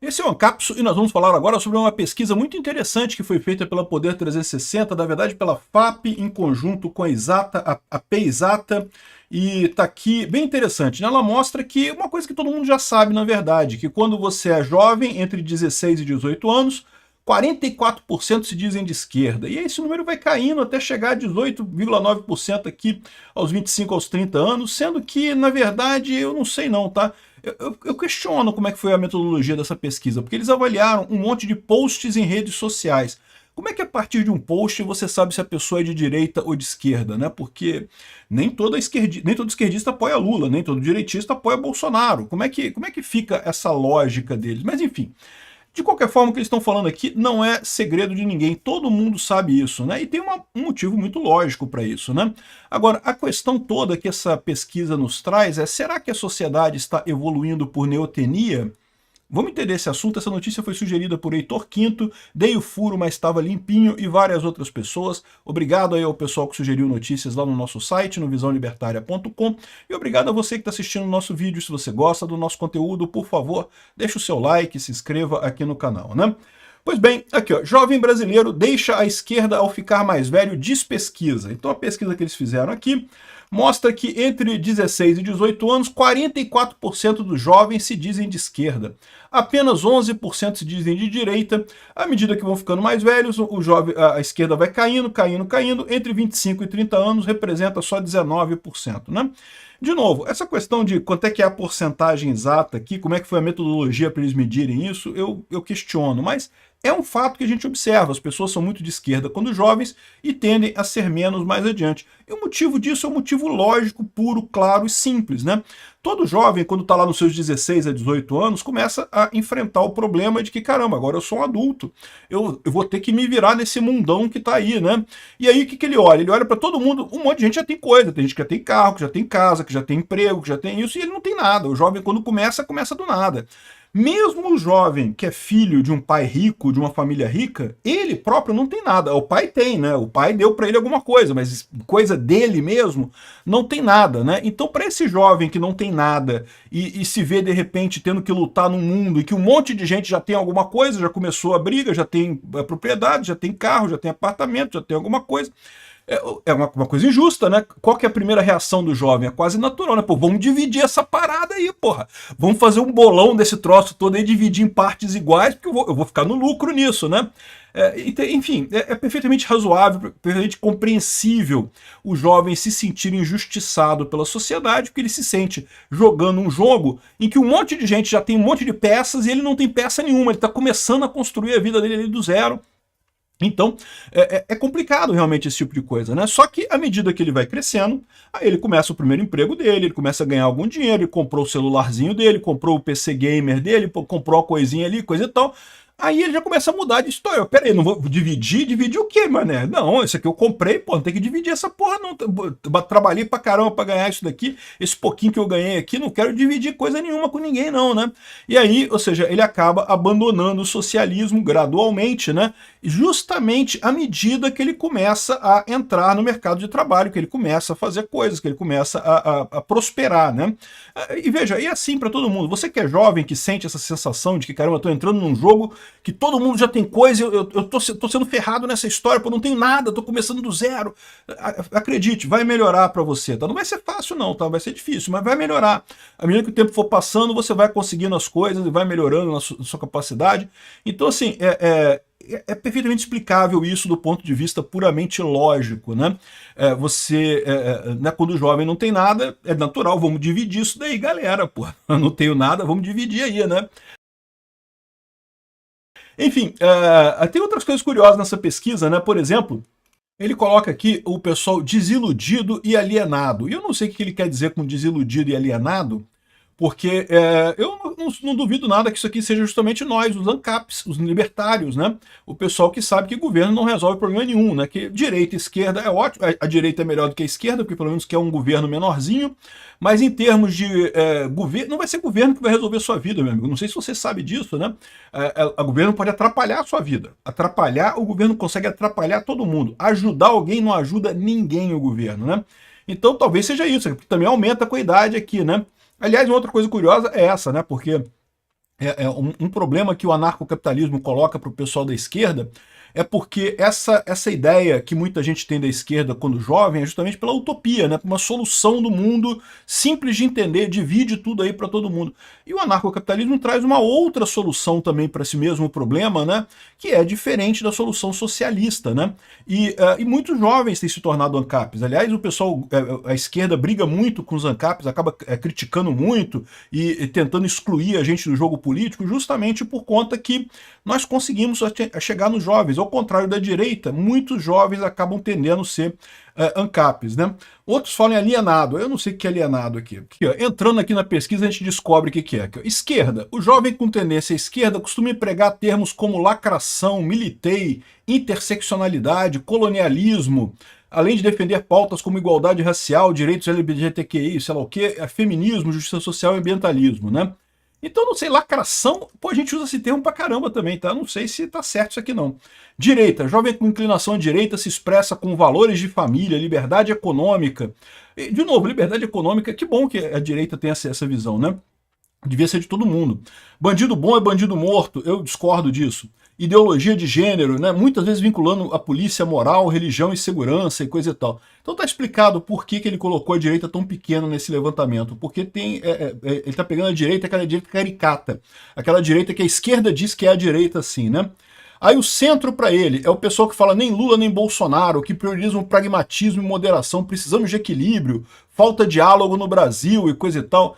Esse é o Ancapso e nós vamos falar agora sobre uma pesquisa muito interessante que foi feita pela Poder 360, na verdade pela FAP, em conjunto com a Exata, a PExata, e está aqui bem interessante, né? Ela mostra que uma coisa que todo mundo já sabe, na verdade, que quando você é jovem, entre 16 e 18 anos, 44% se dizem de esquerda. E esse número vai caindo até chegar a 18,9% aqui aos 25 aos 30 anos, sendo que, na verdade, eu não sei não, tá? Eu questiono como é que foi a metodologia dessa pesquisa, porque eles avaliaram um monte de posts em redes sociais. Como é que a partir de um post você sabe se a pessoa é de direita ou de esquerda, né? Porque nem todo esquerdista apoia Lula, nem todo direitista apoia Bolsonaro. Como é que fica essa lógica deles? Mas enfim, de qualquer forma, o que eles estão falando aqui não é segredo de ninguém, todo mundo sabe isso, né? E tem um motivo muito lógico para isso, né? Agora, a questão toda que essa pesquisa nos traz é: será que a sociedade está evoluindo por neotenia? Vamos entender esse assunto. Essa notícia foi sugerida por Heitor Quinto, dei o furo, mas estava limpinho, e várias outras pessoas. Obrigado aí ao pessoal que sugeriu notícias lá no nosso site, no visãolibertaria.com, e obrigado a você que está assistindo o nosso vídeo. Se você gosta do nosso conteúdo, por favor, deixa o seu like, se inscreva aqui no canal, né? Pois bem, aqui ó, jovem brasileiro deixa a esquerda ao ficar mais velho, diz pesquisa. Então a pesquisa que eles fizeram aqui mostra que entre 16 e 18 anos, 44% dos jovens se dizem de esquerda. Apenas 11% se dizem de direita. À medida que vão ficando mais velhos, a esquerda vai caindo, caindo, caindo. Entre 25 e 30 anos representa só 19%, né? De novo, essa questão de quanto é que é a porcentagem exata aqui, como é que foi a metodologia para eles medirem isso, eu questiono, mas é um fato que a gente observa. As pessoas são muito de esquerda quando jovens e tendem a ser menos mais adiante. E o motivo disso é um motivo lógico, puro, claro e simples, né? Todo jovem, quando está lá nos seus 16 a 18 anos, começa a enfrentar o problema de que, caramba, agora eu sou um adulto, eu vou ter que me virar nesse mundão que está aí, né? E aí o que ele olha? Ele olha para todo mundo, um monte de gente já tem coisa, tem gente que já tem carro, que já tem casa, que já tem emprego, que já tem isso, e ele não tem nada. O jovem, quando começa do nada. Mesmo o jovem que é filho de um pai rico, de uma família rica, ele próprio não tem nada. O pai tem, né? O pai deu para ele alguma coisa, mas coisa dele mesmo não tem nada, né? Então, para esse jovem que não tem nada e se vê de repente tendo que lutar num mundo e que um monte de gente já tem alguma coisa, já começou a briga, já tem propriedade, já tem carro, já tem apartamento, já tem alguma coisa. É uma coisa injusta, né? Qual que é a primeira reação do jovem? É quase natural, né? Pô, vamos dividir essa parada aí, porra. Vamos fazer um bolão desse troço todo aí, dividir em partes iguais, porque eu vou ficar no lucro nisso, né? Enfim, é perfeitamente razoável, perfeitamente compreensível o jovem se sentir injustiçado pela sociedade, porque ele se sente jogando um jogo em que um monte de gente já tem um monte de peças e ele não tem peça nenhuma. Ele está começando a construir a vida dele ali do zero. Então, é complicado realmente esse tipo de coisa, né? Só que à medida que ele vai crescendo, aí ele começa o primeiro emprego dele, ele começa a ganhar algum dinheiro, ele comprou o celularzinho dele, comprou o PC gamer dele, comprou a coisinha ali, coisa e tal. Aí ele já começa a mudar de história. Pera aí, não vou dividir? Dividir o quê, mané? Não, isso aqui eu comprei, pô, não tem que dividir essa porra, não. Trabalhei pra caramba pra ganhar isso daqui, esse pouquinho que eu ganhei aqui, não quero dividir coisa nenhuma com ninguém, não, né? E aí, ou seja, ele acaba abandonando o socialismo gradualmente, né? Justamente à medida que ele começa a entrar no mercado de trabalho, que ele começa a fazer coisas, que ele começa a prosperar, né? E veja, e é assim para todo mundo. Você que é jovem, que sente essa sensação de que, caramba, eu tô entrando num jogo que todo mundo já tem coisa, eu tô sendo ferrado nessa história, pô, não tenho nada, tô começando do zero. Acredite, vai melhorar para você, tá? Não vai ser fácil não, tá? Vai ser difícil, mas vai melhorar. À medida que o tempo for passando, você vai conseguindo as coisas e vai melhorando na sua capacidade. Então, assim, é perfeitamente explicável isso do ponto de vista puramente lógico, né? Né, quando o jovem não tem nada, é natural, vamos dividir isso daí, galera, pô. Eu não tenho nada, vamos dividir aí, né? Enfim, tem outras coisas curiosas nessa pesquisa, né? Por exemplo, ele coloca aqui o pessoal desiludido e alienado. E eu não sei o que ele quer dizer com desiludido e alienado, porque eu não duvido nada que isso aqui seja justamente nós, os ANCAPs, os libertários, né? O pessoal que sabe que governo não resolve problema nenhum, né? Que direita e esquerda é ótimo, a direita é melhor do que a esquerda, porque pelo menos quer um governo menorzinho, mas em termos de governo, não vai ser governo que vai resolver a sua vida, meu amigo. Não sei se você sabe disso, né? O governo pode atrapalhar a sua vida. Atrapalhar, o governo consegue atrapalhar todo mundo. Ajudar alguém não ajuda ninguém, o governo, né? Então talvez seja isso, porque também aumenta com a idade aqui, né? Aliás, uma outra coisa curiosa é essa, né? Porque um problema que o anarcocapitalismo coloca para o pessoal da esquerda, é porque essa ideia que muita gente tem da esquerda quando jovem é justamente pela utopia, né? Uma solução do mundo simples de entender, divide tudo aí para todo mundo. E o anarcocapitalismo traz uma outra solução também para esse mesmo problema, né? Que é diferente da solução socialista, né? E muitos jovens têm se tornado ANCAPs. Aliás, o pessoal, a esquerda briga muito com os ANCAPs, acaba criticando muito e tentando excluir a gente do jogo político, justamente por conta que nós conseguimos chegar nos jovens. Ao contrário da direita, muitos jovens acabam tendendo a ser ANCAPs, né? Outros falam em alienado. Eu não sei o que é alienado aqui. Ó, entrando aqui na pesquisa, a gente descobre o que é. Aqui, ó. Esquerda. O jovem com tendência à esquerda costuma empregar termos como lacração, militei, interseccionalidade, colonialismo, além de defender pautas como igualdade racial, direitos LGBTQI, sei lá o que, feminismo, justiça social e ambientalismo, né? Então, não sei, lacração, pô, a gente usa esse termo pra caramba também, tá? Não sei se tá certo isso aqui não. Direita, jovem com inclinação à direita se expressa com valores de família, liberdade econômica. E, de novo, liberdade econômica, que bom que a direita tem essa visão, né? Devia ser de todo mundo. Bandido bom é bandido morto, eu discordo disso. Ideologia de gênero, né? Muitas vezes vinculando a polícia, moral, religião e segurança e coisa e tal. Então tá explicado por que ele colocou a direita tão pequeno nesse levantamento. Porque tem, ele tá pegando a direita, aquela direita caricata. Aquela direita que a esquerda diz que é a direita assim, né? Aí o centro para ele é o pessoal que fala nem Lula nem Bolsonaro, que priorizam o pragmatismo e moderação, precisamos de equilíbrio, falta diálogo no Brasil e coisa e tal.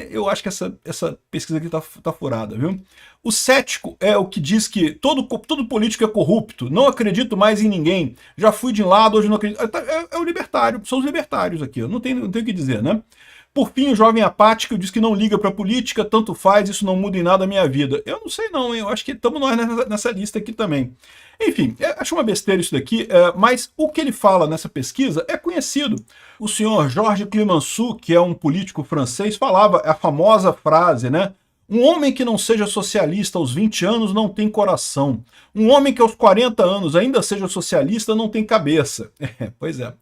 Eu acho que essa pesquisa aqui tá furada, viu? O cético é o que diz que todo político é corrupto, não acredito mais em ninguém, já fui de um lado, hoje não acredito. É o libertário, são os libertários aqui, não tenho o que dizer, né? Por fim, o jovem apático diz que não liga para política, tanto faz, isso não muda em nada a minha vida. Eu não sei não, hein? Eu acho que estamos nós nessa lista aqui também. Enfim, acho uma besteira isso daqui, mas o que ele fala nessa pesquisa é conhecido. O senhor Georges Clemenceau, que é um político francês, falava a famosa frase, né? Um homem que não seja socialista aos 20 anos não tem coração. Um homem que aos 40 anos ainda seja socialista não tem cabeça. Pois é.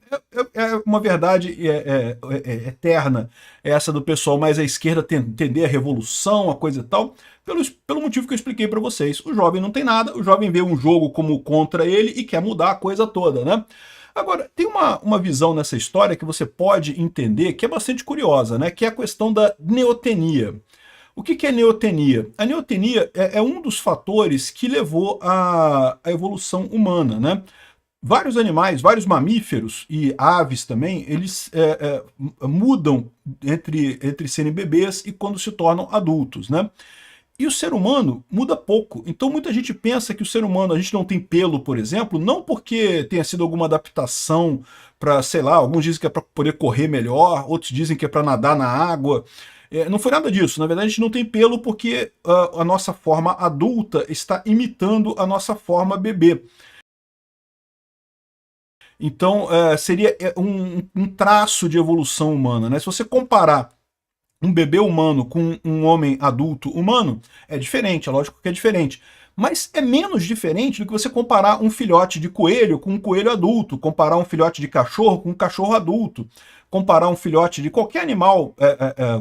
É uma verdade eterna essa do pessoal mais à esquerda entender a revolução, a coisa e tal, pelo motivo que eu expliquei para vocês. O jovem não tem nada, o jovem vê um jogo como contra ele e quer mudar a coisa toda, né? Agora, tem uma visão nessa história que você pode entender que é bastante curiosa, né? Que é a questão da neotenia. O que é neotenia? A neotenia é um dos fatores que levou à evolução humana, né? Vários animais, vários mamíferos e aves também, eles mudam entre serem bebês e quando se tornam adultos, né? E o ser humano muda pouco. Então muita gente pensa que o ser humano, a gente não tem pelo, por exemplo, não porque tenha sido alguma adaptação para, sei lá, alguns dizem que é para poder correr melhor, outros dizem que é para nadar na água. Não foi nada disso. Na verdade, a gente não tem pelo porque a nossa forma adulta está imitando a nossa forma bebê. Então, seria um traço de evolução humana, né? Se você comparar um bebê humano com um homem adulto humano, é diferente, é lógico que é diferente. Mas é menos diferente do que você comparar um filhote de coelho com um coelho adulto, comparar um filhote de cachorro com um cachorro adulto, comparar um filhote de qualquer animal,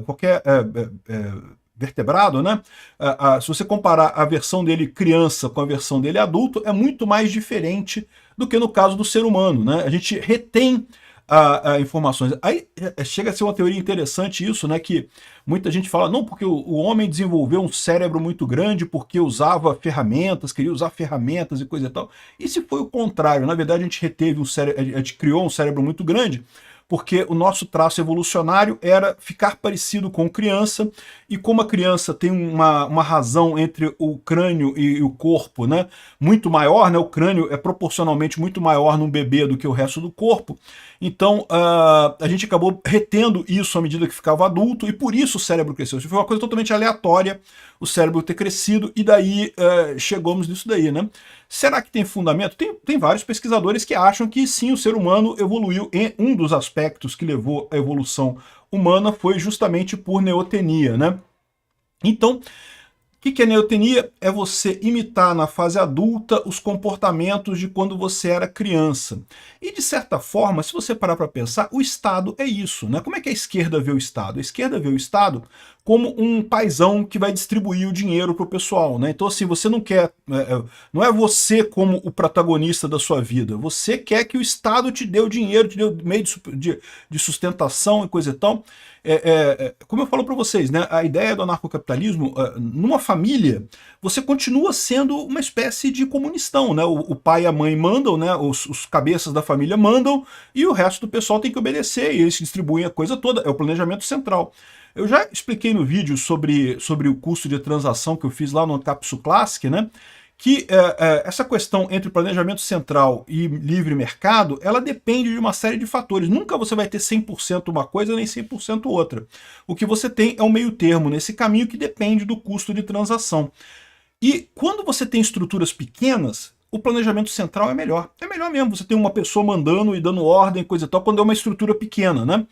qualquer vertebrado, né? Se você comparar a versão dele criança com a versão dele adulto, é muito mais diferente do que no caso do ser humano, né? A gente retém informações. Aí chega a ser uma teoria interessante isso, né? Que muita gente fala, não, porque o homem desenvolveu um cérebro muito grande porque usava ferramentas, queria usar ferramentas e coisa e tal. E se foi o contrário? Na verdade, a gente reteve um cérebro, a gente criou um cérebro muito grande porque o nosso traço evolucionário era ficar parecido com criança, e como a criança tem uma razão entre o crânio e o corpo, né, muito maior, né, o crânio é proporcionalmente muito maior num bebê do que o resto do corpo, então a gente acabou retendo isso à medida que ficava adulto, e por isso o cérebro cresceu. Isso foi uma coisa totalmente aleatória, o cérebro ter crescido, e daí chegamos nisso daí, né? Será que tem fundamento? Tem vários pesquisadores que acham que sim, o ser humano evoluiu, e um dos aspectos que levou à evolução humana foi justamente por neotenia, né? Então, o que é neotenia? É você imitar na fase adulta os comportamentos de quando você era criança. E de certa forma, se você parar para pensar, o Estado é isso, né? Como é que a esquerda vê o Estado? A esquerda vê o Estado como um paizão que vai distribuir o dinheiro para o pessoal, né? Então, assim, você não quer... não é você como o protagonista da sua vida. Você quer que o Estado te dê o dinheiro, te dê o meio de sustentação e coisa e tal. Como eu falo para vocês, né? A ideia do anarcocapitalismo, numa família, você continua sendo uma espécie de comunistão, né? O pai e a mãe mandam, né? Os cabeças da família mandam, e o resto do pessoal tem que obedecer, e eles distribuem a coisa toda. É o planejamento central. Eu já expliquei no vídeo sobre o custo de transação que eu fiz lá no Capsu Classic, né? Que essa questão entre planejamento central e livre mercado, ela depende de uma série de fatores. Nunca você vai ter 100% uma coisa nem 100% outra. O que você tem é um meio termo nesse caminho que depende do custo de transação. E quando você tem estruturas pequenas, o planejamento central é melhor. É melhor mesmo, você tem uma pessoa mandando e dando ordem, coisa e tal, quando é uma estrutura pequena, né?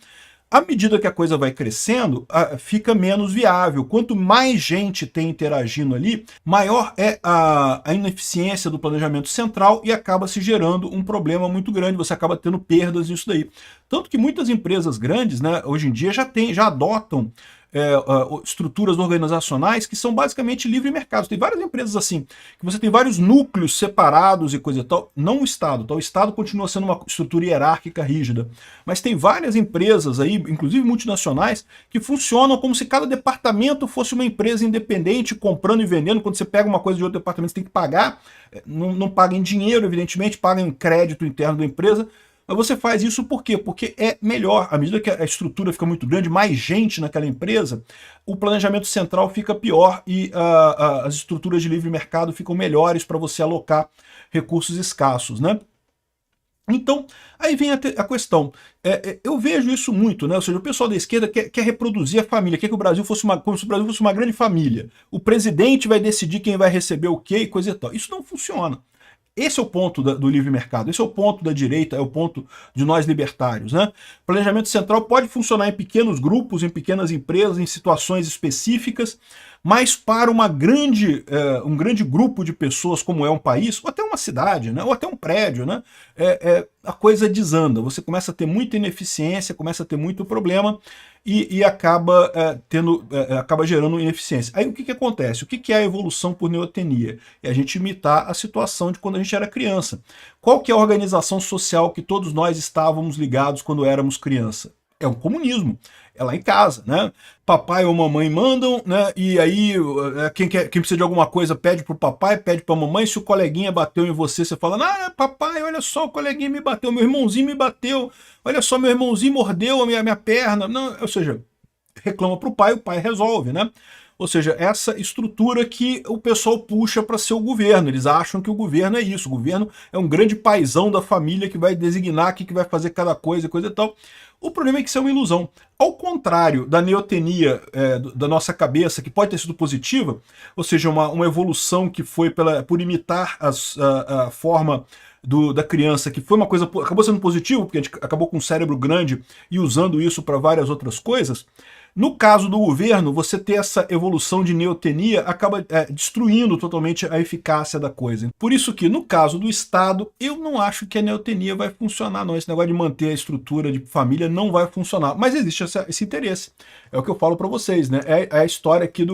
À medida que a coisa vai crescendo, fica menos viável. Quanto mais gente tem interagindo ali, maior é a ineficiência do planejamento central e acaba se gerando um problema muito grande. Você acaba tendo perdas nisso daí. Tanto que muitas empresas grandes, né, hoje em dia já adotam estruturas organizacionais que são basicamente livre mercado. Tem várias empresas assim, que você tem vários núcleos separados e coisa e tal. Não o Estado, tá? O Estado continua sendo uma estrutura hierárquica rígida, mas tem várias empresas aí, inclusive multinacionais, que funcionam como se cada departamento fosse uma empresa independente, comprando e vendendo. Quando você pega uma coisa de outro departamento, você tem que pagar, não paga em dinheiro, evidentemente, paga em crédito interno da empresa. Mas você faz isso por quê? Porque é melhor. À medida que a estrutura fica muito grande, mais gente naquela empresa, o planejamento central fica pior e as estruturas de livre mercado ficam melhores para você alocar recursos escassos, né? Então, aí vem a questão. Eu vejo isso muito, né? Ou seja, o pessoal da esquerda quer reproduzir a família, quer que o Brasil fosse como se o Brasil fosse uma grande família. O presidente vai decidir quem vai receber o quê e coisa e tal. Isso não funciona. Esse é o ponto do livre mercado, esse é o ponto da direita, é o ponto de nós libertários, né? O planejamento central pode funcionar em pequenos grupos, em pequenas empresas, em situações específicas, mas para um grande grupo de pessoas, como é um país, ou até uma cidade, né? Ou até um prédio, né? A coisa desanda, você começa a ter muita ineficiência, começa a ter muito problema, e acaba gerando ineficiência. Aí o que acontece? O que é a evolução por neotenia? É a gente imitar a situação de quando a gente era criança. Qual que é a organização social que todos nós estávamos ligados quando éramos criança? É o comunismo. É lá em casa, né? Papai ou mamãe mandam, né? E aí quem precisa de alguma coisa pede pro papai, pede pra mamãe. Se o coleguinha bateu em você, você fala: ah, papai, olha só, o coleguinha me bateu, meu irmãozinho me bateu, olha só, meu irmãozinho mordeu a minha perna. Não, ou seja, reclama pro pai, o pai resolve, né? Ou seja, essa estrutura que o pessoal puxa para ser o governo. Eles acham que o governo é isso. O governo é um grande paizão da família que vai designar o que vai fazer cada coisa e coisa e tal. O problema é que isso é uma ilusão. Ao contrário da neotenia da nossa cabeça, que pode ter sido positiva, ou seja, uma evolução que foi por imitar a forma da criança, que foi uma coisa, acabou sendo positivo, porque a gente acabou com um cérebro grande e usando isso para várias outras coisas. No caso do governo, você ter essa evolução de neotenia acaba destruindo totalmente a eficácia da coisa. Por isso que, no caso do Estado, eu não acho que a neotenia vai funcionar, não. Esse negócio de manter a estrutura de família não vai funcionar. Mas existe esse interesse. É o que eu falo para vocês, né? É a história aqui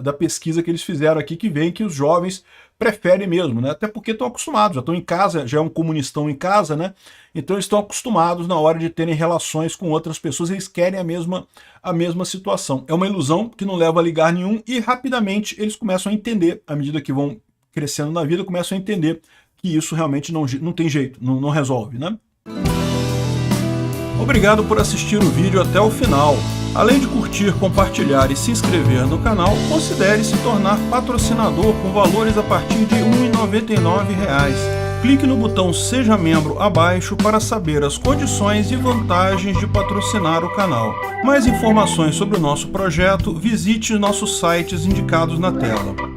da pesquisa que eles fizeram aqui, que vem que os jovens preferem mesmo, né? Até porque estão acostumados, já estão em casa, já é um comunistão em casa, né? Então eles estão acostumados na hora de terem relações com outras pessoas, eles querem a mesma situação. É uma ilusão que não leva a lugar nenhum e rapidamente eles começam a entender, à medida que vão crescendo na vida, começam a entender que isso realmente não tem jeito, não resolve, né? Obrigado por assistir o vídeo até o final. Além de curtir, compartilhar e se inscrever no canal, considere se tornar patrocinador com valores a partir de R$ 1,99. Clique no botão Seja Membro abaixo para saber as condições e vantagens de patrocinar o canal. Mais informações sobre o nosso projeto, visite nossos sites indicados na tela.